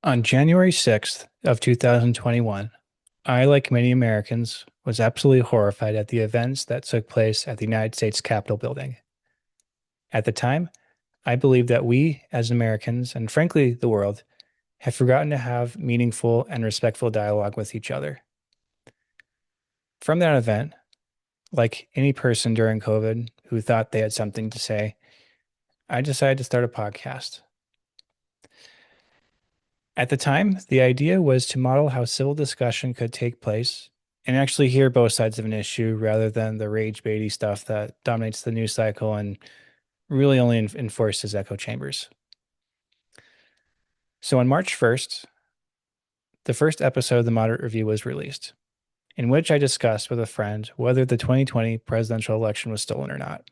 On January 6th of 2021, I, like many Americans, was absolutely horrified at the events that took place at the United States Capitol building. At the time, I believed that we, as Americans, and frankly the world, had forgotten to have meaningful and respectful dialogue with each other. From that event, like any person during COVID who thought they had something to say, I decided to start a podcast. At the time, the idea was to model how civil discussion could take place and actually hear both sides of an issue rather than the rage baity stuff that dominates the news cycle and really only enforces echo chambers. So on March 1st, the first episode of the Moderate Review was released, in which I discussed with a friend whether the 2020 presidential election was stolen or not.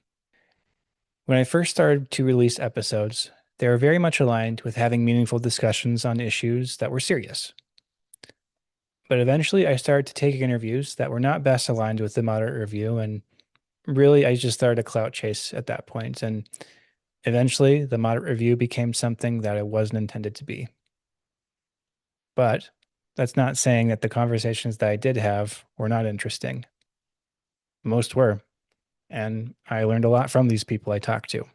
When I first started to release episodes, they were very much aligned with having meaningful discussions on issues that were serious. But eventually, I started to take interviews that were not best aligned with the Moderate Review, and really, I just started a clout chase at that point. And eventually, the Moderate Review became something that it wasn't intended to be. But that's not saying that the conversations that I did have were not interesting. Most were, and I learned a lot from these people I talked to.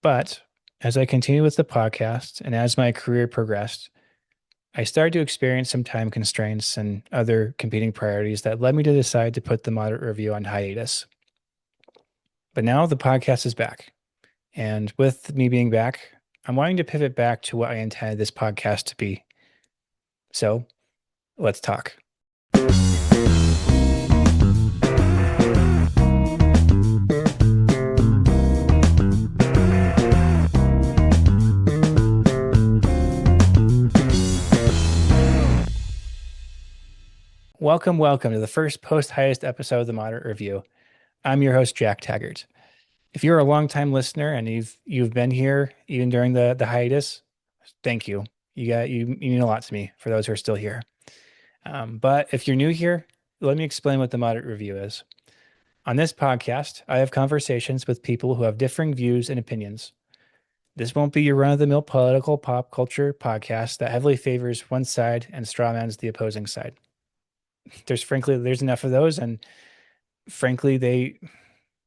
But as I continued with the podcast and as my career progressed, I started to experience some time constraints and other competing priorities that led me to decide to put the Moderate Review on hiatus. But now the podcast is back. And with me being back, I'm wanting to pivot back to what I intended this podcast to be. So let's talk. Welcome to the first post-hiatus episode of the Moderate Review. I'm your host, Jack Taggart. If you're a longtime listener and you've been here even during the hiatus, thank you. You mean a lot to me for those who are still here. But if you're new here, let me explain what the Moderate Review is. On this podcast, I have conversations with people who have differing views and opinions. This won't be your run-of-the-mill political pop culture podcast that heavily favors one side and strawmans the opposing side. There's enough of those, and frankly, they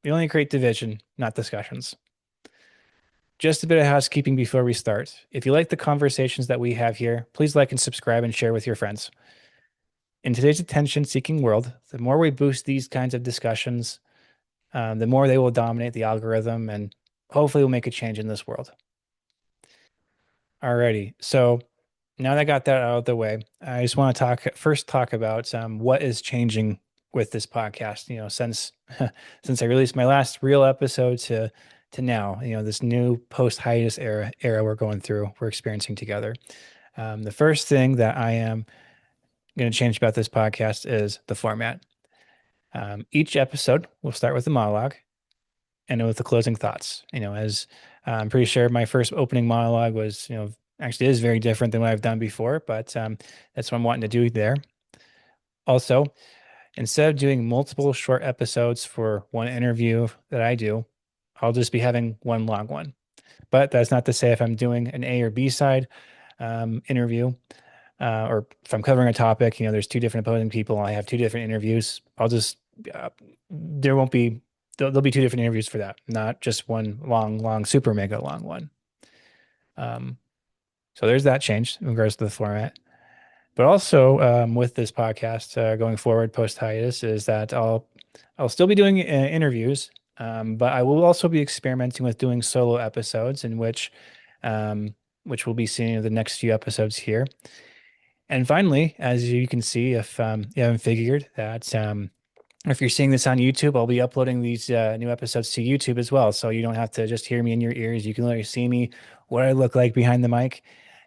only create division, not discussions. Just a bit of housekeeping before we start. If you like the conversations that we have here, please like and subscribe and share with your friends. In today's attention-seeking world, the more we boost these kinds of discussions, the more they will dominate the algorithm and hopefully will make a change in this world. Alrighty, so now that I got that out of the way, I just want to talk about what is changing with this podcast. Since since I released my last real episode to now, this new post hiatus era we're experiencing together. The first thing that I am going to change about this podcast is the format. Each episode will start with a monologue and with the closing thoughts. As I'm pretty sure my first opening monologue was, actually is very different than what I've done before, but that's what I'm wanting to do there. Also, instead of doing multiple short episodes for one interview that I do, I'll just be having one long one. But that's not to say if I'm doing an A or B side interview, or if I'm covering a topic, there's two different opposing people, I have two different interviews. There'll be two different interviews for that, not just one long, super mega long one. So there's that change in regards to the format. But also with this podcast going forward post hiatus is that I'll still be doing interviews, but I will also be experimenting with doing solo episodes in which we'll be seeing in the next few episodes here. And finally, as you can see, if you haven't figured that, if you're seeing this on YouTube, I'll be uploading these new episodes to YouTube as well. So you don't have to just hear me in your ears. You can literally see me, what I look like behind the mic.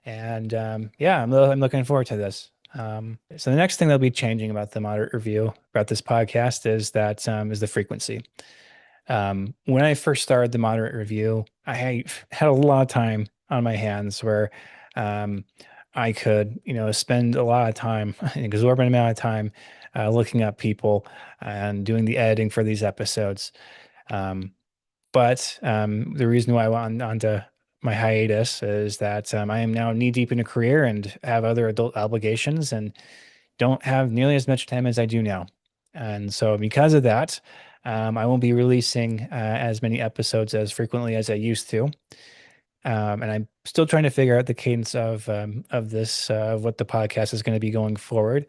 And yeah, I'm looking forward to this. So the next thing that'll be changing about the Moderate Review, about this podcast, is the frequency. When I first started the Moderate Review, I had a lot of time on my hands where I could, spend a lot of time, an exorbitant amount of time, looking up people and doing the editing for these episodes. But the reason why I went on to my hiatus is that I am now knee deep in a career and have other adult obligations and don't have nearly as much time as I do now. And so, because of that, I won't be releasing as many episodes as frequently as I used to. And I'm still trying to figure out the cadence of this, of what the podcast is going to be going forward.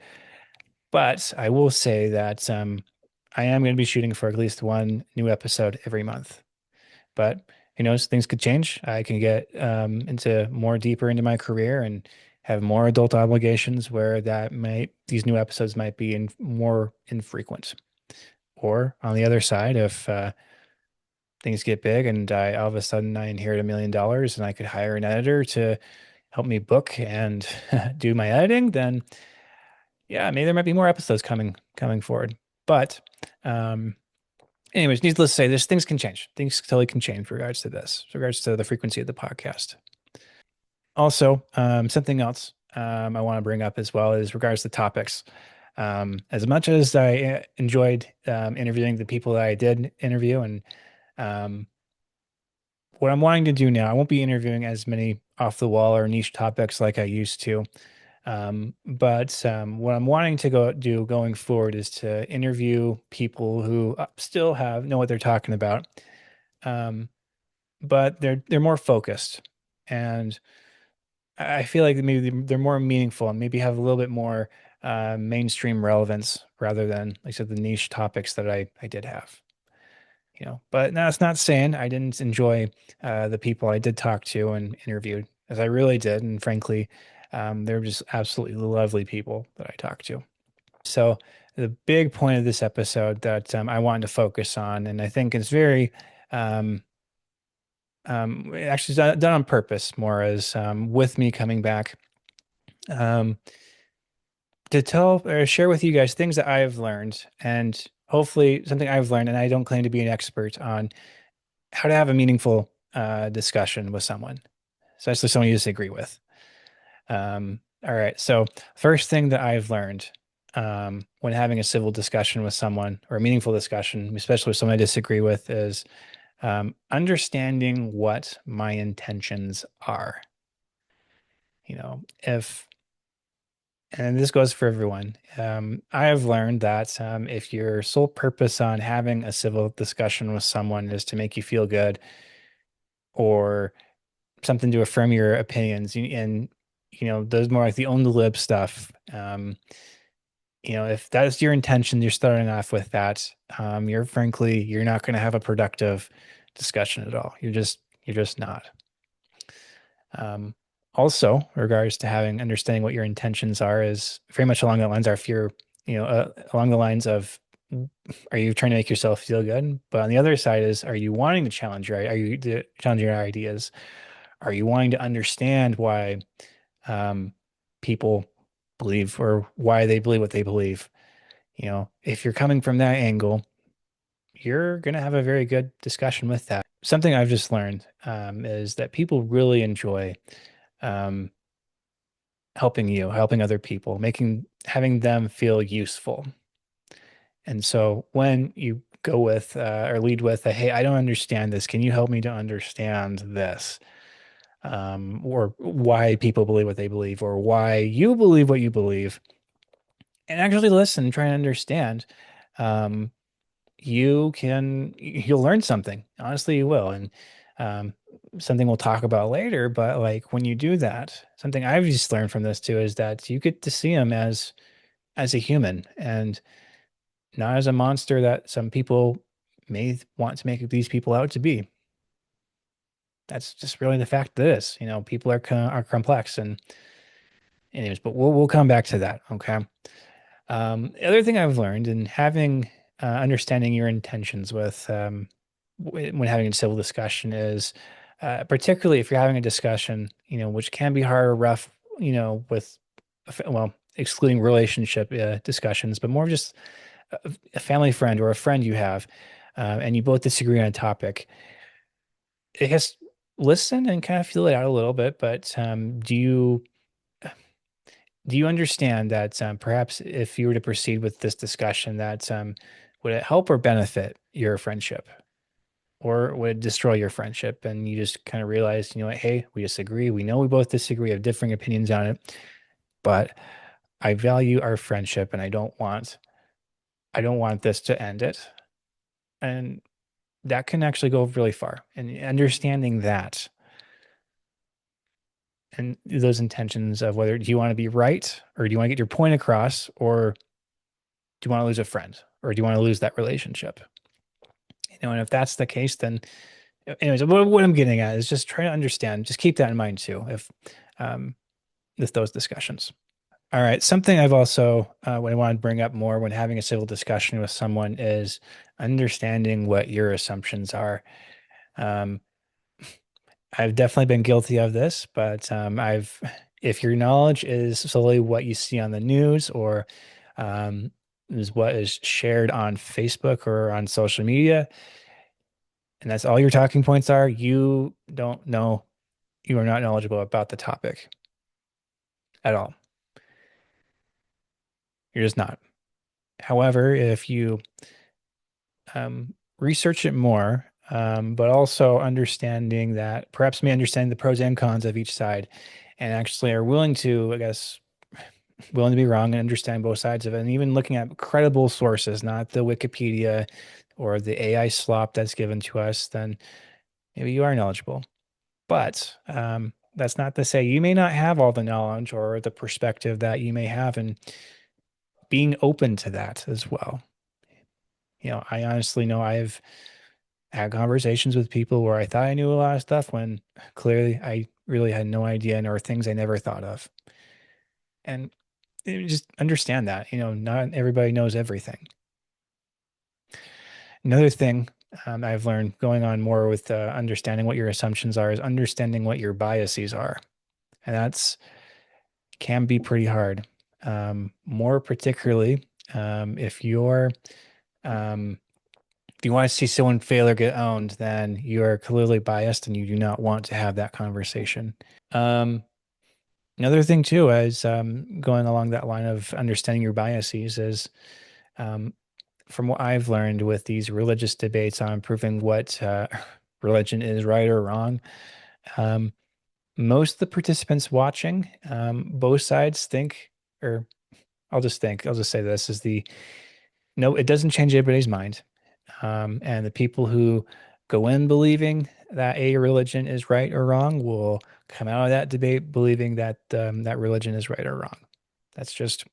But I will say that I am going to be shooting for at least one new episode every month. But who knows, things could change. I can get into more deeper into my career and have more adult obligations where these new episodes might be more infrequent. Or on the other side, if things get big and all of a sudden I inherit $1 million and I could hire an editor to help me book and do my editing, then yeah, maybe there might be more episodes coming forward. But um, anyways, needless to say, there's things can change. Things totally can change with regards to this, with regards to the frequency of the podcast. Also, something else I want to bring up as well is regards to topics. As much as I enjoyed interviewing the people that I did interview, and um, what I'm wanting to do now, I won't be interviewing as many off the wall or niche topics like I used to. But what I'm wanting to go do going forward is to interview people who still know what they're talking about, um, but they're more focused, and I feel like maybe they're more meaningful and maybe have a little bit more mainstream relevance rather than, like I said, the niche topics that I did have. But that's not saying I didn't enjoy the people I did talk to and interviewed, as I really did, and frankly, they're just absolutely lovely people that I talked to. So the big point of this episode that I wanted to focus on, and I think it's very um, actually done on purpose, more as with me coming back um, to tell or share with you guys things that I've learned, and hopefully something I've learned, and I don't claim to be an expert on how to have a meaningful discussion with someone, especially someone you disagree with. All right. So, first thing that I've learned when having a civil discussion with someone or a meaningful discussion, especially with someone I disagree with, is understanding what my intentions are. If, and this goes for everyone, I have learned that if your sole purpose on having a civil discussion with someone is to make you feel good or something to affirm your opinions and those more like the on the lib stuff. If that's your intention, you're starting off with that. You're not going to have a productive discussion at all. You're just not. Um, Also, regards to having understanding what your intentions are is very much along the lines are if you're, along the lines of, are you trying to make yourself feel good? But on the other side is, are you wanting to are you challenging your ideas? Are you wanting to understand why people believe or why they believe what they believe? If you're coming from that angle, you're going to have a very good discussion with that. Something I've just learned is that people really enjoy um, helping other people, having them feel useful. And so when you go with or lead with hey, I don't understand this. Can you help me to understand this? Or why people believe what they believe, or why you believe what you believe, and actually listen, try and understand. Um, you'll learn something. Honestly, you will. And um, something we'll talk about later, but like when you do that, something I've just learned from this too is that you get to see them as a human and not as a monster that some people may want to make these people out to be. That's just really the fact that it is. People are complex, and anyways, but we'll come back to that. Okay. The other thing I've learned in having understanding your intentions with when having a civil discussion is particularly if you're having a discussion, which can be hard or rough, with well, excluding relationship discussions, but more of just a family friend or a friend you have, and you both disagree on a topic. I guess listen and kind of feel it out a little bit, but do you understand that perhaps if you were to proceed with this discussion, that would it help or benefit your friendship? or would it destroy your friendship? And you just kind of realize, you know what, hey, we disagree. We know we both disagree, have differing opinions on it, but I value our friendship and I don't want this to end it. And that can actually go really far. And understanding that and those intentions of whether do you want to be right or do you want to get your point across or do you want to lose a friend or do you want to lose that relationship? And if that's the case, then anyways, what I'm getting at is just try to understand, just keep that in mind too, if um, with those discussions. All right. Something I've also what I want to bring up more when having a civil discussion with someone is understanding what your assumptions are. Um, I've definitely been guilty of this, but if your knowledge is solely what you see on the news or um, is what is shared on Facebook or on social media, and that's all your talking points are, you don't know, you are not knowledgeable about the topic at all. You're just not. However, if you research it more, but also understanding that perhaps me understanding the pros and cons of each side, and actually are willing to, I guess, willing to be wrong and understand both sides of it, and even looking at credible sources, not the Wikipedia or the AI slop that's given to us, then maybe you are knowledgeable. But that's not to say you may not have all the knowledge or the perspective that you may have, and being open to that as well. I honestly know I've had conversations with people where I thought I knew a lot of stuff when clearly I really had no idea and or things I never thought of. And just understand that, not everybody knows everything. Another thing I've learned going on more with understanding what your assumptions are is understanding what your biases are. And that's can be pretty hard. More particularly if um, if you want to see someone fail or get owned, then you are clearly biased and you do not want to have that conversation. Um, Another thing too is going along that line of understanding your biases is um, from what I've learned with these religious debates on proving what religion is right or wrong. Um, Most of the participants watching, both sides think, or I'll just say this is the no, it doesn't change anybody's mind. And the people who go in believing that a religion is right or wrong will come out of that debate believing that that religion is right or wrong. That's just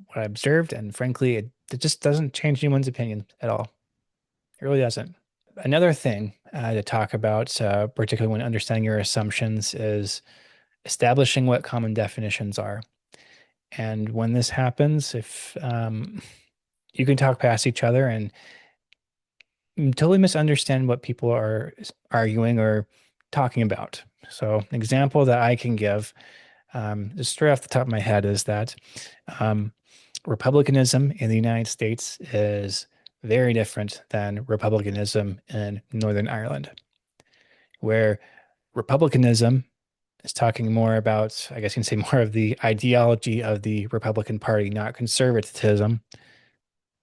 what I observed, and frankly, it just doesn't change anyone's opinion at all. It really doesn't. Another thing to talk about, particularly when understanding your assumptions, is establishing what common definitions are. And when this happens, if you can talk past each other and totally misunderstand what people are arguing or talking about. So, an example that I can give, just straight off the top of my head, is that um, republicanism in the United States is very different than republicanism in Northern Ireland, where republicanism is talking more about, I guess you can say, more of the ideology of the Republican Party, not conservatism,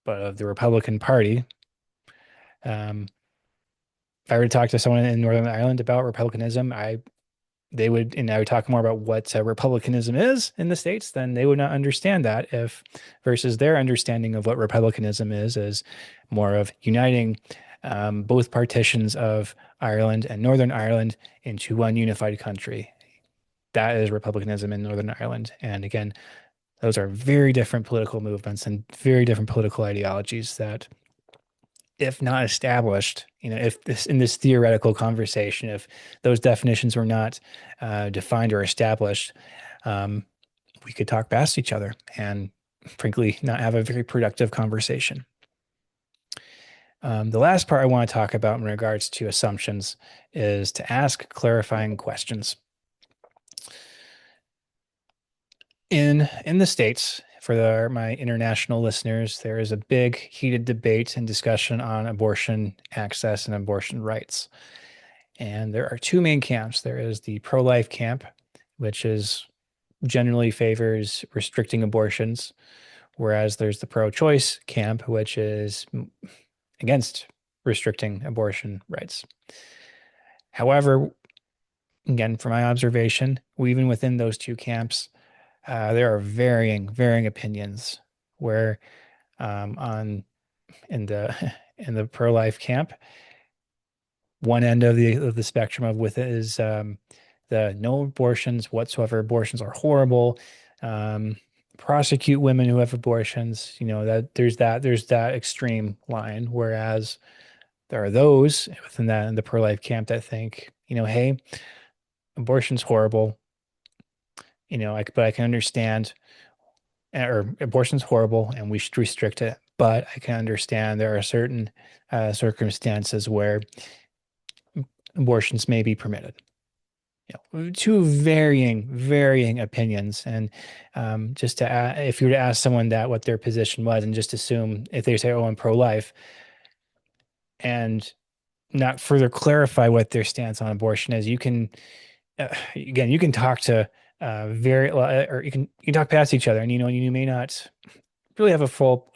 but of the Republican Party. Um, if I were to talk to someone in Northern Ireland about republicanism, I would talk more about what republicanism is in the States, then they would not understand that if versus their understanding of what republicanism is more of uniting both partitions of Ireland and Northern Ireland into one unified country. That is republicanism in Northern Ireland. And again, those are very different political movements and very different political ideologies that if not established, if this in this theoretical conversation, if those definitions were not defined or established, um, we could talk past each other and frankly not have a very productive conversation. The last part I want to talk about in regards to assumptions is to ask clarifying questions. In the States, for my international listeners, there is a big heated debate and discussion on abortion access and abortion rights. And there are two main camps. There is the pro-life camp, which is generally favors restricting abortions, whereas there's the pro-choice camp, which is against restricting abortion rights. However, again, from my observation, even within those two camps, there are varying opinions. Where on in the in the pro-life camp, one end of the spectrum of with it is the no abortions whatsoever. Abortions are horrible. Um, Prosecute women who have abortions. You know that there's that extreme line. Whereas there are those within that in the pro-life camp that think, hey, abortion's horrible. But I can understand, or abortion's horrible, and we should restrict it. But I can understand there are certain circumstances where abortions may be permitted. Two varying opinions, and just if you were to ask someone that what their position was, and just assume if they say, "Oh, I'm pro-life," and not further clarify what their stance on abortion is, you can again you can talk to very or you can talk past each other, and you may not really have a full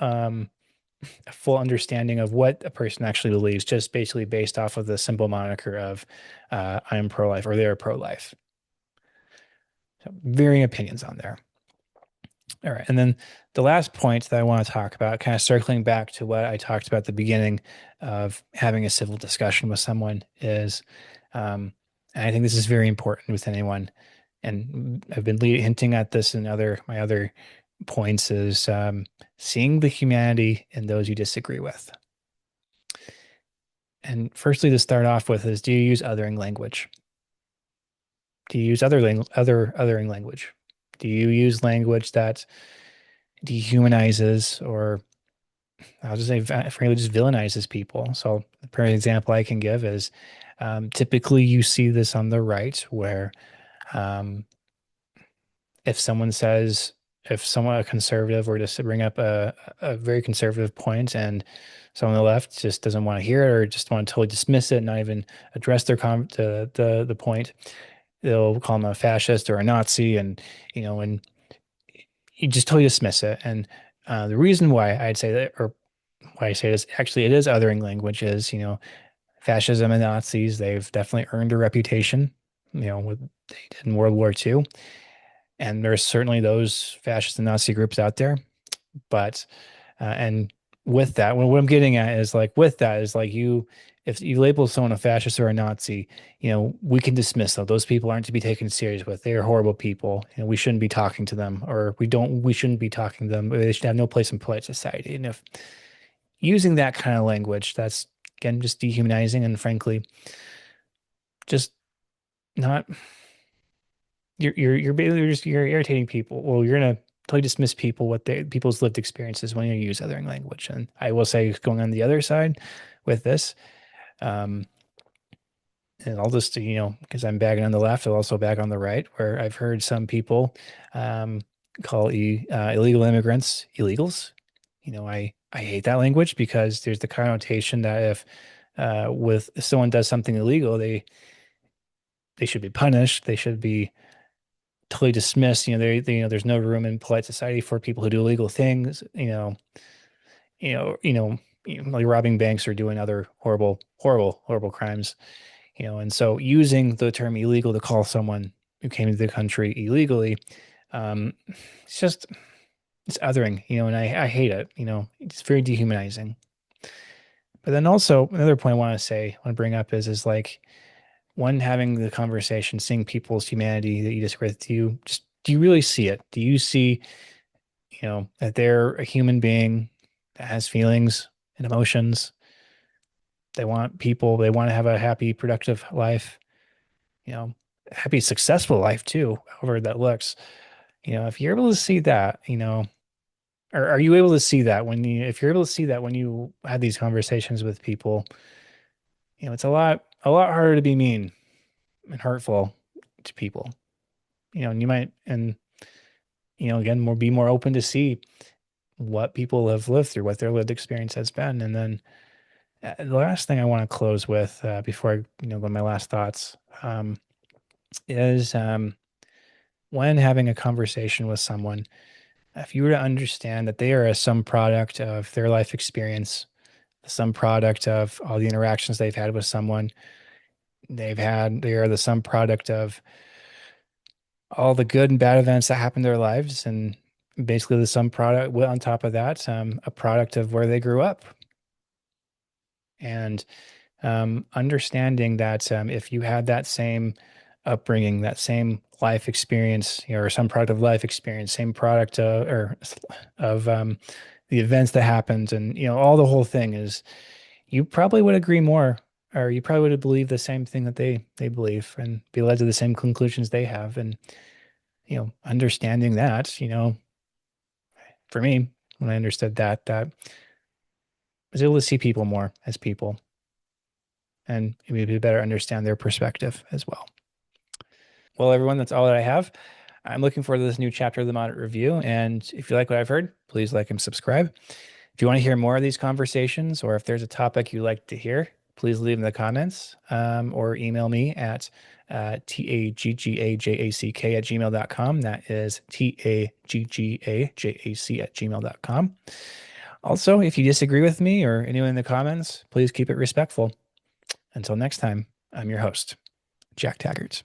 understanding of what a person actually believes, just basically based off of the simple moniker of I'm pro-life or they're pro-life. So varying opinions on there. All right. And then the last point that I want to talk about, kind of circling back to what I talked about at the beginning of having a civil discussion with someone, is, and I think this is very important with anyone, and I've been hinting at this in my other points, is seeing the humanity in those you disagree with. And firstly, to start off with, is do you use othering language? Do you use othering language? Do you use language that dehumanizes, or I'll just say frankly just villainizes people? So the perfect example I can give is typically you see this on the right, where um, if someone says, if someone a conservative were to bring up a very conservative point, and someone on the left just doesn't want to hear it, or just want to totally dismiss it, not even address the point, they'll call them a fascist or a Nazi, and you just totally dismiss it. And the reason why I'd say that, or why I say this, actually, it is othering language. Is, fascism and Nazis, they've definitely earned a reputation, what they did in World War II. And there's certainly those fascist and Nazi groups out there. But and with that, what I'm getting at is, like, with that is like, if you label someone a fascist or a Nazi, we can dismiss them. Those people aren't to be taken serious with. They are horrible people, and we shouldn't be talking to them, or we shouldn't be talking to them. They should have no place in polite society. And if using that kind of language, that's again just dehumanizing, and frankly, just not, you're irritating people. Well, you're gonna totally dismiss people's lived experiences when you use othering language. And I will say, going on the other side with this, um, and I'll just, because I'm bagging on the left, I'll also bag on the right, where I've heard some people um, call illegal immigrants illegals. I hate that language, because there's the connotation that if someone does something illegal, they should be punished. They should be totally dismissed. There's no room in polite society for people who do illegal things. You know, you know, like robbing banks or doing other horrible crimes. And so using the term illegal to call someone who came to the country illegally, um, it's othering, and I hate it. It's very dehumanizing. But then also another point I want to bring up is like, one, having the conversation, seeing people's humanity that you disagree with, do you really see it? Do you see, that they're a human being that has feelings and emotions? They want to have a happy, productive life, happy, successful life too, however that looks. If you're able to see that, or are you able to see that if you're able to see that when you have these conversations with people, it's a lot harder to be mean and hurtful to people. And you might, and again, be more open to see what people have lived through, what their lived experience has been. And then the last thing I want to close with, before I, go to my last thoughts, is when having a conversation with someone, if you were to understand that they are some product of their life experience, the sum product of all the interactions they've had with someone they are the sum product of all the good and bad events that happen in their lives, and basically the sum product, well, on top of that, a product of where they grew up. And understanding that if you had that same upbringing, that same life experience, or some product of life experience, same product or of the events that happened, and all the whole thing is, you probably would agree more, or you probably would believe the same thing that they believe, and be led to the same conclusions they have. And understanding that, for me, when I understood that I was able to see people more as people, and maybe better understand their perspective as well. Well, everyone, that's all that I have. I'm looking forward to this new chapter of the Moderate Review. And if you like what I've heard, please like and subscribe. If you want to hear more of these conversations, or if there's a topic you'd like to hear, please leave in the comments, or email me at taggajak@gmail.com. That is taggajak@gmail.com. Also, if you disagree with me or anyone in the comments, please keep it respectful. Until next time, I'm your host, Jack Taggart.